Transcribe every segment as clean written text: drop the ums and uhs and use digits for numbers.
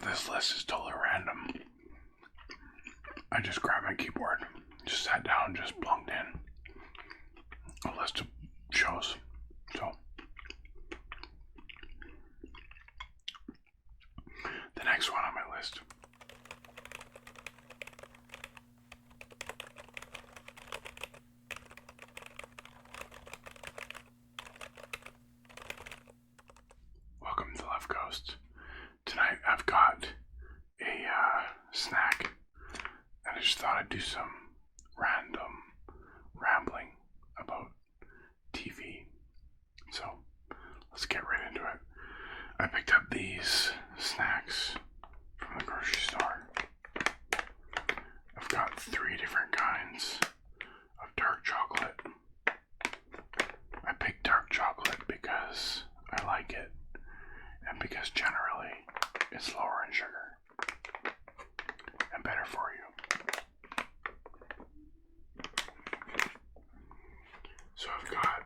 this list is totally random. I just grabbed my keyboard, just sat down, just plugged in a list of shows. So the next one on my list welcome to Left Coast. Tonight I've got a snack, and I just thought I'd do some random rambling about TV. So let's get right into it. I picked up these snacks from the grocery store. I've got 3 different kinds of dark chocolate. I picked dark chocolate because I like it, and because generally it's lower in sugar and better for you. So I've got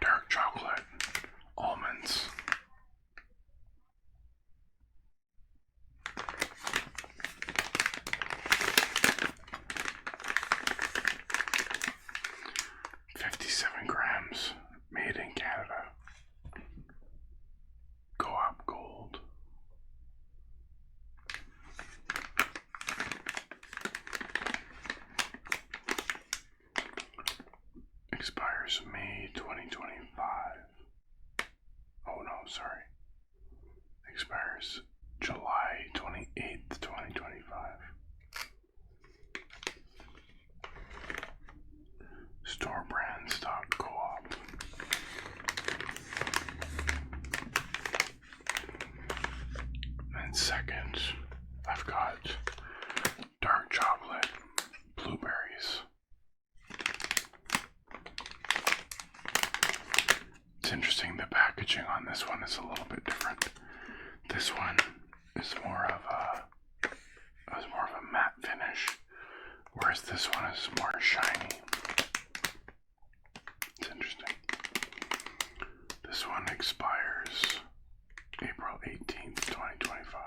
dark chocolate, almonds, $57 grams, made in Canada, Co-op Gold, expires May 2025. Oh no, sorry. Expires July 28th, 2025. Store brand stock Co-op. And second, I've got dark chocolate, blueberries. It's interesting, the packaging on this one is a little bit different. This one is more of a matte finish, whereas this one is more shiny. It's interesting. This one expires April 18th, 2025.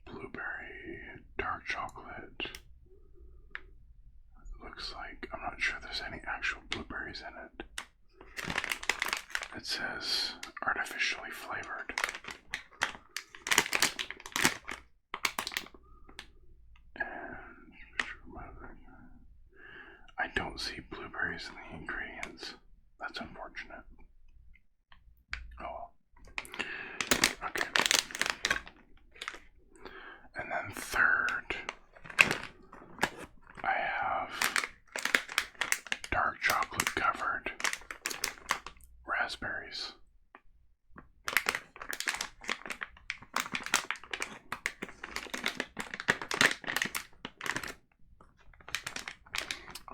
Blueberry, dark chocolate. It looks like, I'm not sure there's any actual blueberries in it. It says artificially flavored. I don't see blueberries in the ingredients. That's unfortunate. Oh well. Okay. And then third, I have dark chocolate covered raspberries.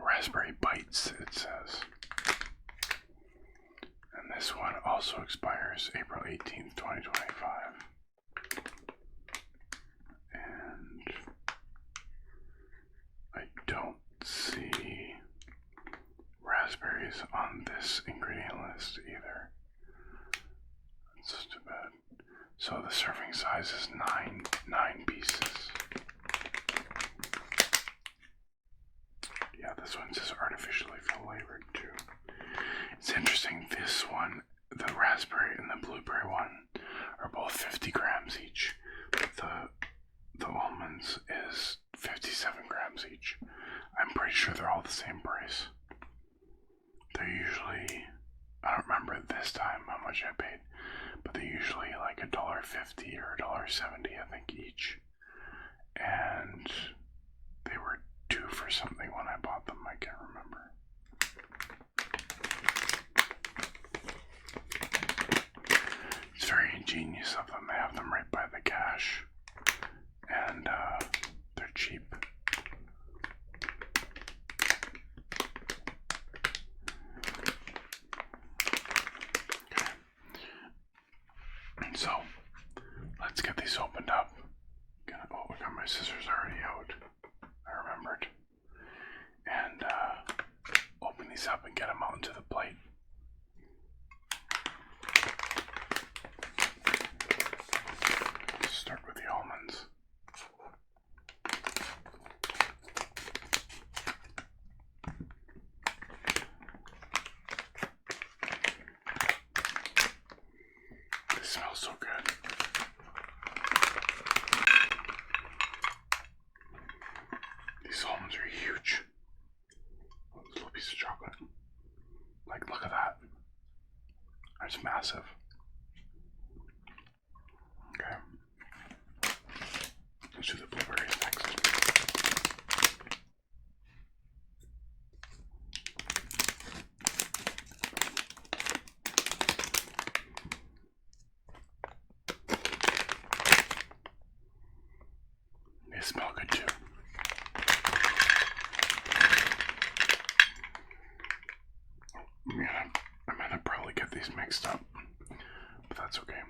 Raspberry bites, it says. And this one also expires April 18th, 2025. And I don't see raspberries on this ingredient list either. That's just too bad. So the serving size is nine pieces. Yeah, this one says artificially flavored too. It's interesting, this one, the raspberry and the blueberry one, are both 50 grams each. But the almonds is 57 grams each. I'm pretty sure they're all the same price. They're usually, I don't remember this time how much I paid, but they're usually like $1.50 or $1.70, I think, each. And they were due for something when I bought them, I can't remember. It's very ingenious of them. They have them right by the cash, and they're cheap. Okay. So let's get these opened up. Oh, I got my scissors already out. I remember. these up and get them out into the plate. Let's start with the almonds. They smell so good. These almonds are huge. This little piece of chocolate. Like, look at that. That's massive. Okay. Let's do the blueberries next. They smell good too. I'm gonna probably get these mixed up, but that's okay.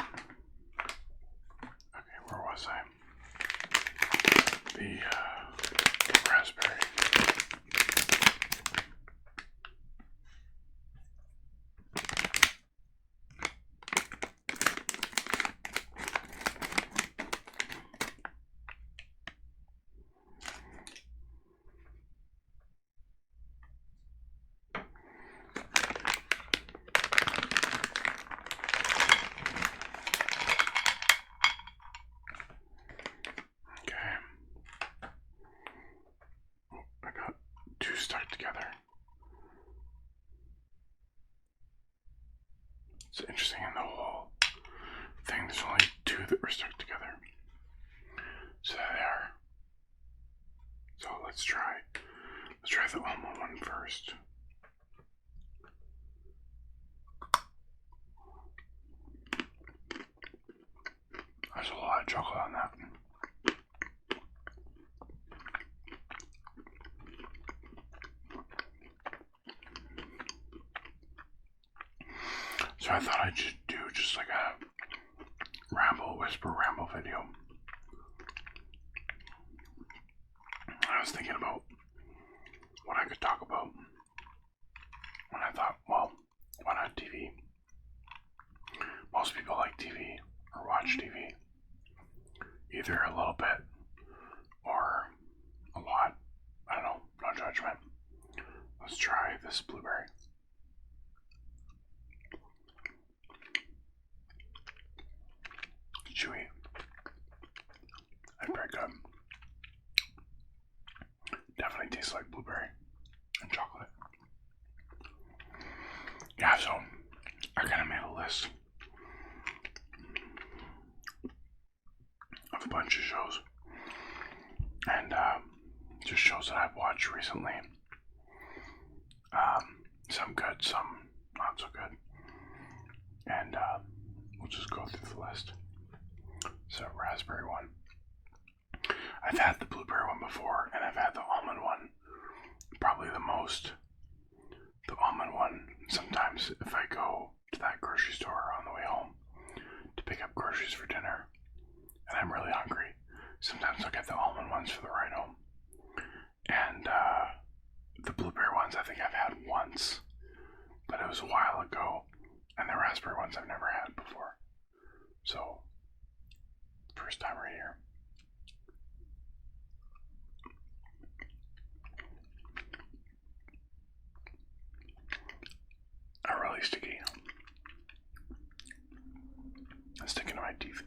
Okay, where was I? The raspberry. Stuck together. It's interesting in the whole thing, there's only two that were stuck together. So there they are. So let's try the almond one first. There's a lot of chocolate on that. So I thought I'd just do just like a whisper ramble video. I was thinking about what I could talk about when I thought, well, why not TV? Most people like TV or watch TV, either a little bit or a lot. I don't know, no judgment. Let's try this blueberry. Chewy. And very good. Definitely tastes like blueberry and chocolate. Yeah, so I kind of made a list of a bunch of shows, and just shows that I've watched recently. Some good, some not so good, and we'll just go through the list. So, raspberry one. I've had the blueberry one before, and I've had the almond one probably the most. The almond one, sometimes if I go to that grocery store on the way home to pick up groceries for dinner, and I'm really hungry, sometimes I'll get the almond ones for the ride home. And the blueberry ones I think I've had once, but it was a while ago, and the raspberry ones I've never had before. So, first time right here. Are really sticky. It's sticking to my teeth.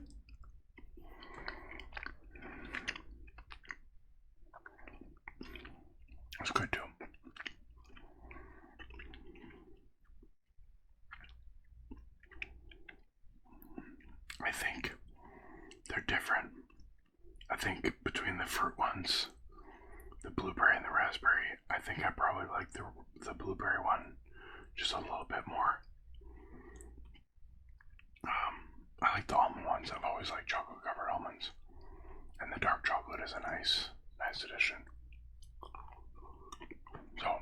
It's good too. I think they're different. I think between the fruit ones, the blueberry and the raspberry, I think I probably like the blueberry one just a little bit more. I like the almond ones. I've always liked chocolate covered almonds, and the dark chocolate is a nice addition. So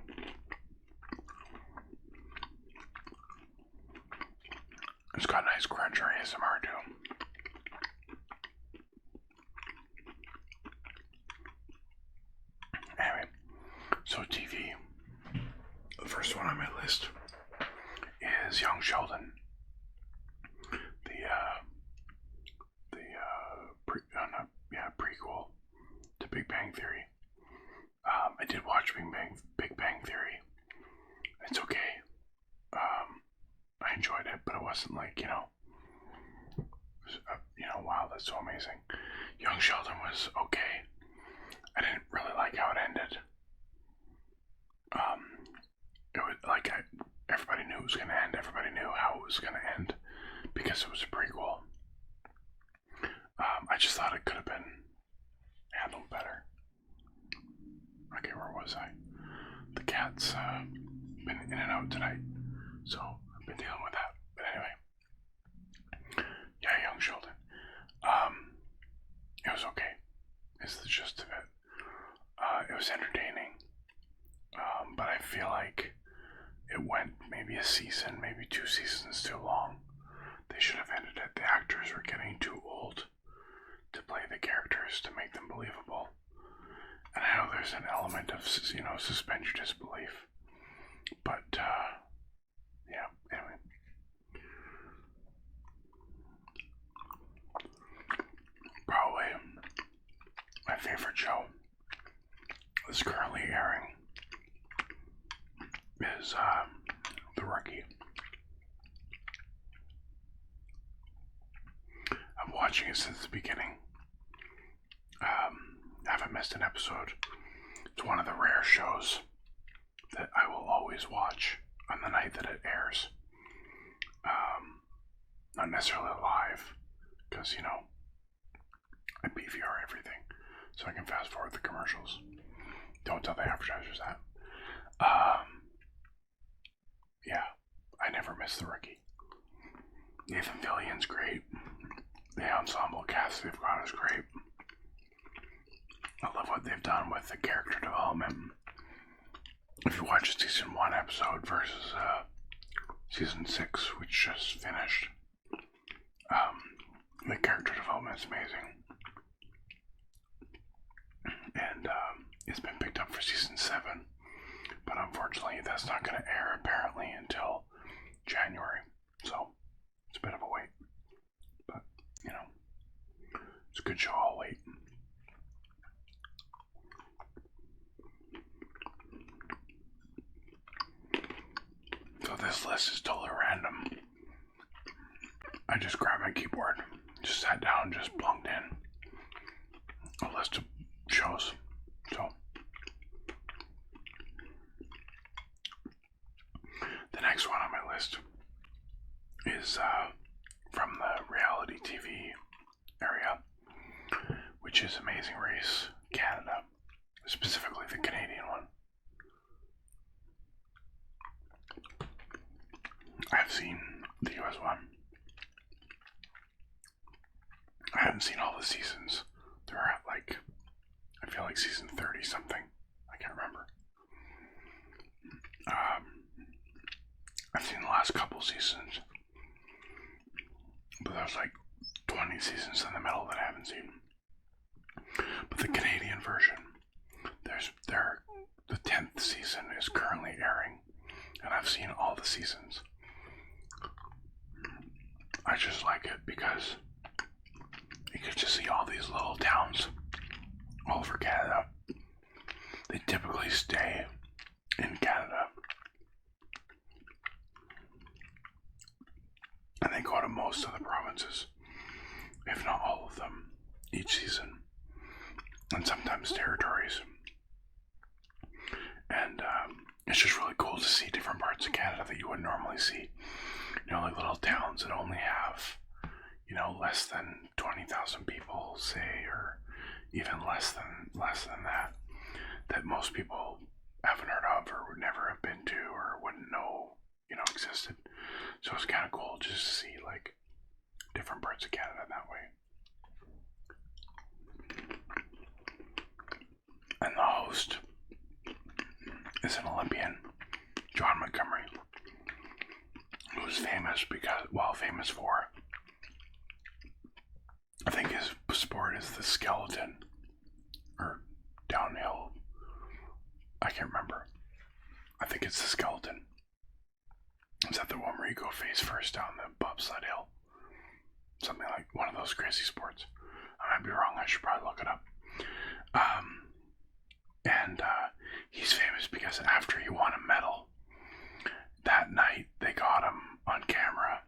it's got nice crunch or ASMR too. Anyway, so TV. The first one on my list is Young Sheldon. Prequel to Big Bang Theory. I did watch Big Bang Theory. It's okay. I enjoyed it, but it wasn't like, wow, that's so amazing. Young Sheldon was okay. I didn't really like how it ended. It was like everybody knew it was going to end. Everybody knew how it was going to end because it was a prequel. I just thought it could have been handled better. Okay, where was I? The cat's been in and out tonight, so I've been dealing with that. But anyway, yeah, Young Sheldon. It was okay. Is the gist of it. It was entertaining, but I feel like it went maybe a season, maybe 2 seasons too long. They should have ended it. The actors were getting too old to play the characters to make them believable. And I know there's an element of, suspend your disbelief. But, yeah, anyway. Probably my favorite show that's currently airing is The Rookie. I'm watching it since the beginning. Haven't missed an episode. It's one of the rare shows that I will always watch on the night that it airs. Not necessarily live, because, I PVR everything, so I can fast forward the commercials. Don't tell the advertisers that. Yeah, I never miss The Rookie. Nathan Fillion's great. The ensemble cast they've got is great. I love what they've done with the character development. If you watch season 1 episode versus season 6, which just finished, the character development is amazing. And it's been picked up for season 7, but unfortunately that's not going to air apparently until January, so it's a bit of a wait. But, it's a good show, I'll wait. So this list is totally random. I just grabbed my keyboard, just sat down, just plugged in a list of shows. So the next one on my list is from the reality TV area, which is Amazing Race Canada, specifically the Canadian one. I've seen the US one. I haven't seen all the seasons. They're at I feel like season 30 something. I can't remember. I've seen the last couple seasons, but there's 20 seasons in the middle that I haven't seen. But the Canadian version, the 10th season is currently airing, and I've seen all the seasons. I just like it because you get to see all these little towns all over Canada. They typically stay in Canada, and they go to most of the provinces, if not all of them, each season, and sometimes territories. And it's just really cool to see different parts of Canada that you wouldn't normally see. Like little towns that only have, less than 20,000 people, say, or even less than that most people haven't heard of or would never have been to or wouldn't know, existed. So it's kind of cool just to see different parts of Canada that way. And the host is an Olympian, John Montgomery, who is famous famous for, I think his sport is the skeleton, or downhill, I can't remember. I think it's the skeleton. Is that the one where you go face first down the bobsled hill? Something like one of those crazy sports. I might be wrong. I should probably look it up. And he's famous because after he won a medal, that night they got him on camera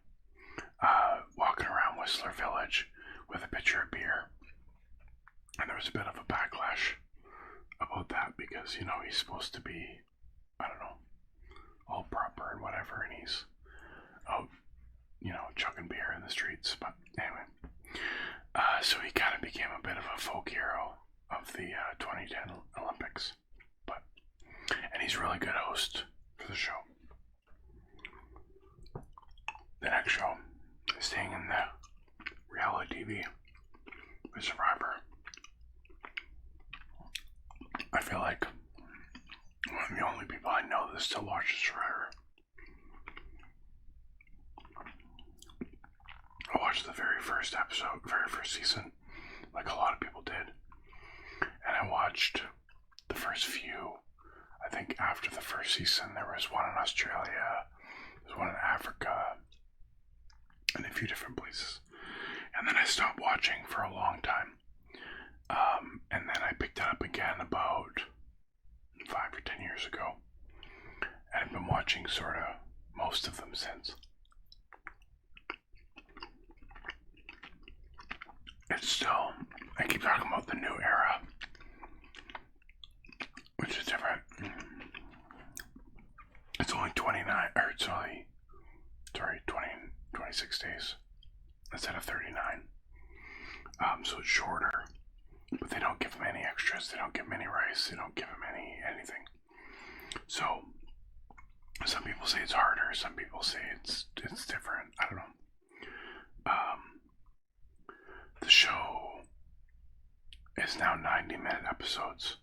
walking around Whistler Village with a pitcher of beer. And there was a bit of a backlash about that because, he's supposed to be, I don't know, all proper and whatever, and he's out, chugging beer in the streets. But anyway, so he kind of became a bit of a folk hero of the 2010 Olympics. And he's a really good host for the show. The next show is staying in the reality TV, The Survivor. I feel like one of the only people I know that still watches Survivor. I watched the very first season, like a lot of people did. And I watched the first few. I think after the first season, there was one in Australia, there was one in Africa, and a few different places. And then I stopped watching for a long time. And then I picked it up again about 5 or 10 years ago. And I've been watching sort of most of them since. It's still, I keep talking about the new era, which is different. It's only 26 days instead of 39. So it's shorter, but they don't give them any extras. They don't give them any rice. They don't give them anything. So some people say it's harder. Some people say it's different. I don't know. The show is now 90-minute episodes,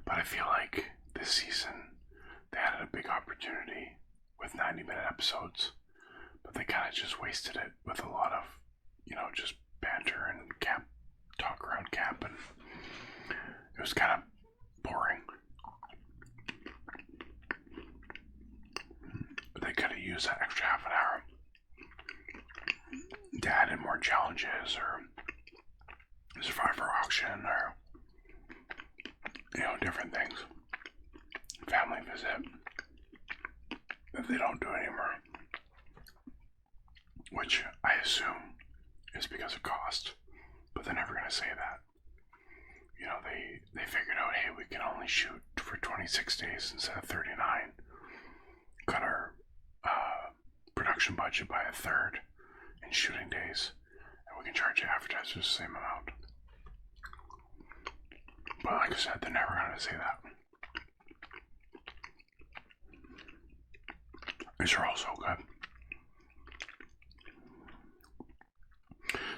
but I feel like this season they had a big opportunity with 90-minute episodes, but they kind of just wasted it with a lot of, just banter and talk around camp, and it was kind of boring. But they could have used that extra half an hour to add in more challenges or Survivor auction or different things. Family visit that they don't do anymore, which I assume is because of cost, but they're never going to say that. They figured out, hey, we can only shoot for 26 days instead of 39. Cut our production budget by a third in shooting days, and we can charge advertisers the same amount. But like I said, they're never going to say that. These are all so good.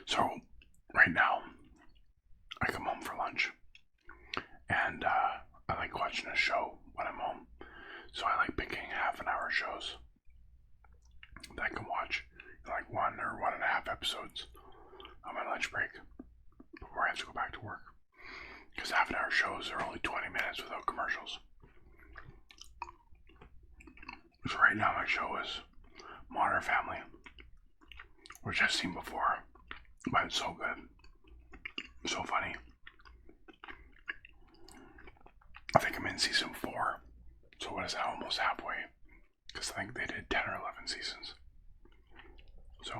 So, right now, I come home for lunch, and I like watching a show when I'm home. So I like picking half-an-hour shows that I can watch, like 1 or 1.5 episodes on my lunch break before I have to go back to work. Because half-an-hour shows are only 20 minutes without commercials. So right now my show is Modern Family, which I've seen before, but it's so good, so funny. I think I'm in season 4, so what is that, almost halfway? Because I think they did 10 or 11 seasons. So,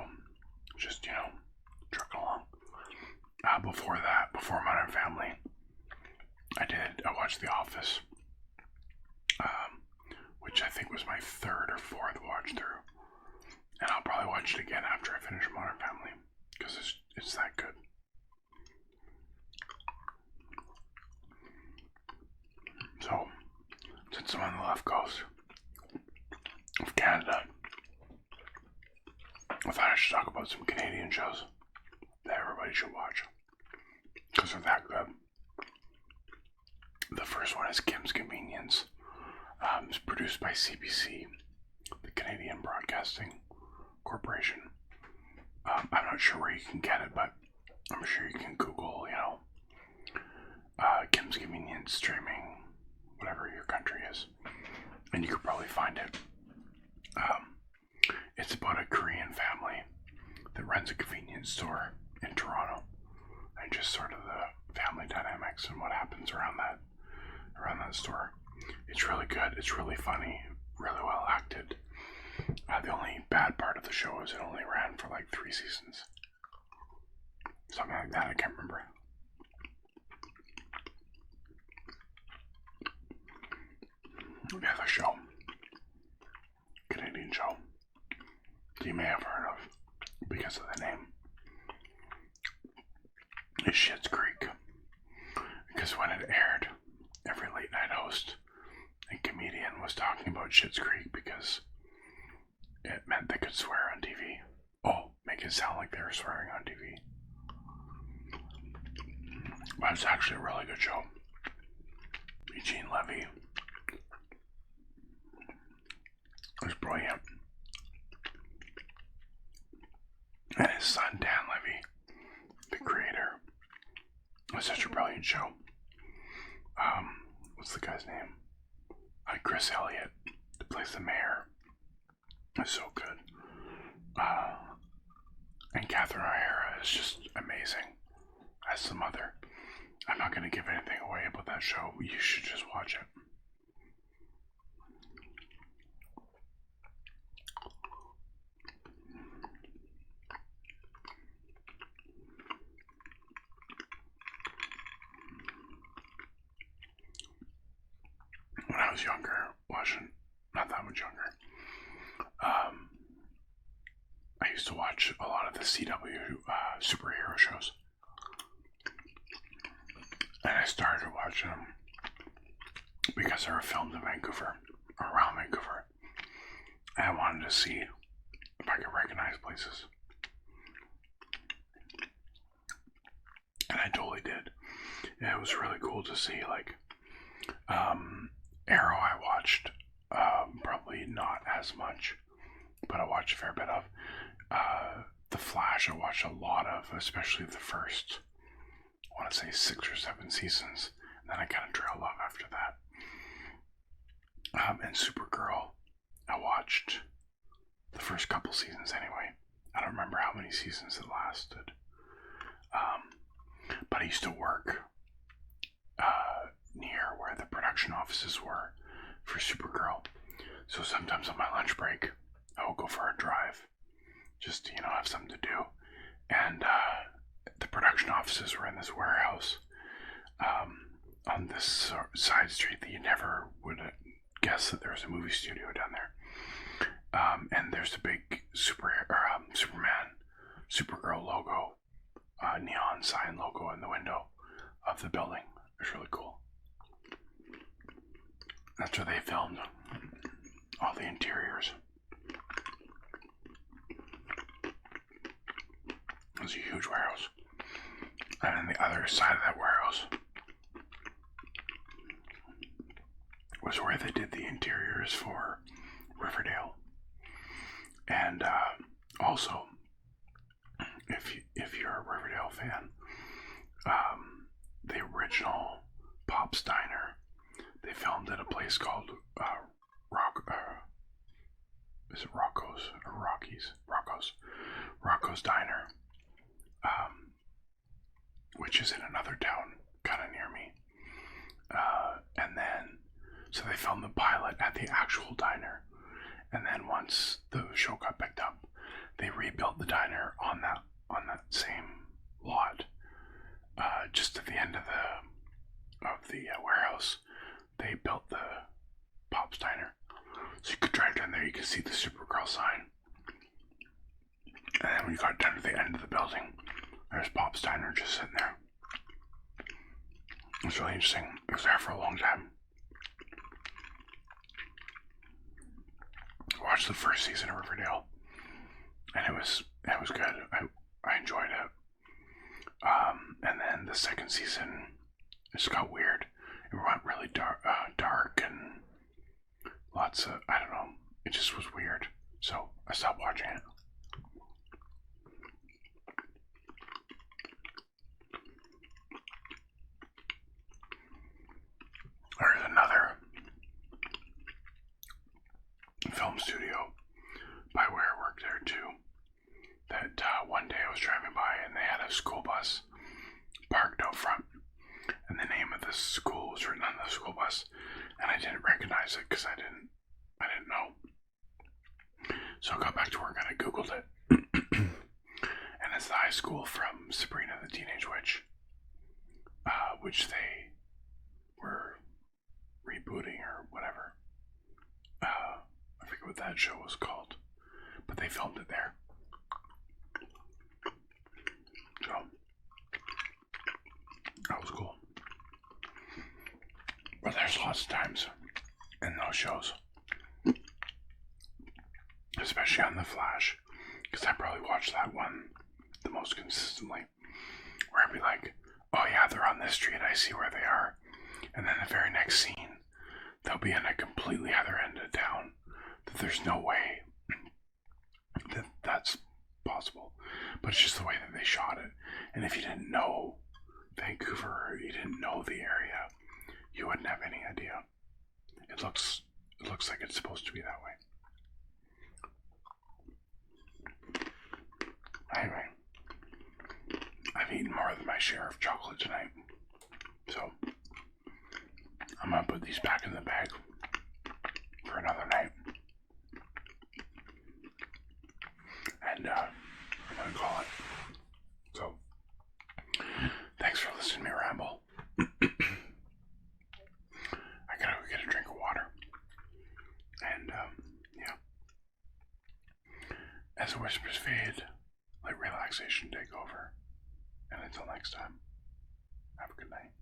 just, trucking along. Before that, before Modern Family, I watched The Office, which I think was my 3rd or 4th watch through. And I'll probably watch it again after I finish Modern Family, because it's that good. So, since I'm on the left coast of Canada, I thought I should talk about some Canadian shows that everybody should watch, because they're that good. The first one is Kim's Convenience. It's produced by CBC, the Canadian Broadcasting Corporation. I'm not sure where you can get it, but I'm sure you can Google, Kim's Convenience streaming, whatever your country is, and you could probably find it. It's about a Korean family that runs a convenience store in Toronto, and just sort of the family dynamics and what happens around that store. It's really good. It's really funny. Really well acted. The only bad part of the show is it only ran for like 3 seasons. Something like that, I can't remember. Yeah, the show. Canadian show. You may have heard of because of the name. It's Schitt's Creek. Because when it aired, every late night host and comedian was talking about Schitt's Creek because it meant they could swear on TV. Oh, make it sound like they were swearing on TV. But it's actually a really good show. Eugene Levy was brilliant. And his son, Dan Levy, the creator, was such a brilliant show. What's the guy's name? Chris Elliott, that plays the mayor, is so good. And Catherine O'Hara is just amazing as the mother. I'm not going to give anything away about that show. You should just watch it. When I was younger, not that much younger, I used to watch a lot of the CW superhero shows. And I started watching them because they were filmed in Vancouver, or around Vancouver. And I wanted to see if I could recognize places. And I totally did. And it was really cool to see, like, Arrow I watched, probably not as much, but I watched a fair bit of. The Flash I watched a lot of, especially the first, I want to say 6 or 7 seasons, and then I kind of trailed off after that. And Supergirl, I watched the first couple seasons anyway. I don't remember how many seasons it lasted. But I used to work near where the production offices were for Supergirl. So sometimes on my lunch break, I would go for a drive just to, have something to do. And the production offices were in this warehouse on this side street that you never would guess that there was a movie studio down there. And there's a big Superman, Supergirl logo, neon sign logo in the window of the building. It was really cool. That's where they filmed all the interiors. It was a huge warehouse. And on the other side of that warehouse was where they did the interiors for Riverdale. And also, if you're a Riverdale fan, the original Pop's Diner, they filmed at a place called is it Rocco's or Rocky's? Rocco's Diner, which is in another town kind of near me. And then, so they filmed the pilot at the actual diner, and then once the show got picked up, they rebuilt the diner on that same lot, just at the end of the warehouse. They built the Pop's Diner, so you could drive down there. You could see the Supergirl sign, and then when you got down to the end of the building, there's Pop's Diner just sitting there. It was really interesting. It was there for a long time. I watched the first season of Riverdale, and it was good. I enjoyed it. And then the second season, it just got weird. It went really dark and lots of, I don't know, it just was weird. So I stopped watching it. There's another film studio by where I worked a school bus parked out front, and the name of the school was written on the school bus, and I didn't recognize it because I didn't know. So I got back to work and I googled it, and it's the high school from Sabrina the Teenage Witch, which they were rebooting or whatever. I forget what that show was called, but they filmed it there. So that was cool. But there's lots of times in those shows, especially on The Flash, because I probably watch that one the most consistently, where I'd be like, oh yeah, they're on this street, I see where they are. And then the very next scene, they'll be in a completely other end of town. That there's no way that that's possible. But it's just the way that they shot it. And if you didn't know Vancouver, or you didn't know the area, you wouldn't have any idea. It looks like it's supposed to be that way. Anyway, I've eaten more than my share of chocolate tonight, so I'm gonna put these back in the bag for another night, and I'm gonna call it. So, thanks for listening to me ramble. I gotta go get a drink of water, and yeah. As the whispers fade, let relaxation take over. And until next time, have a good night.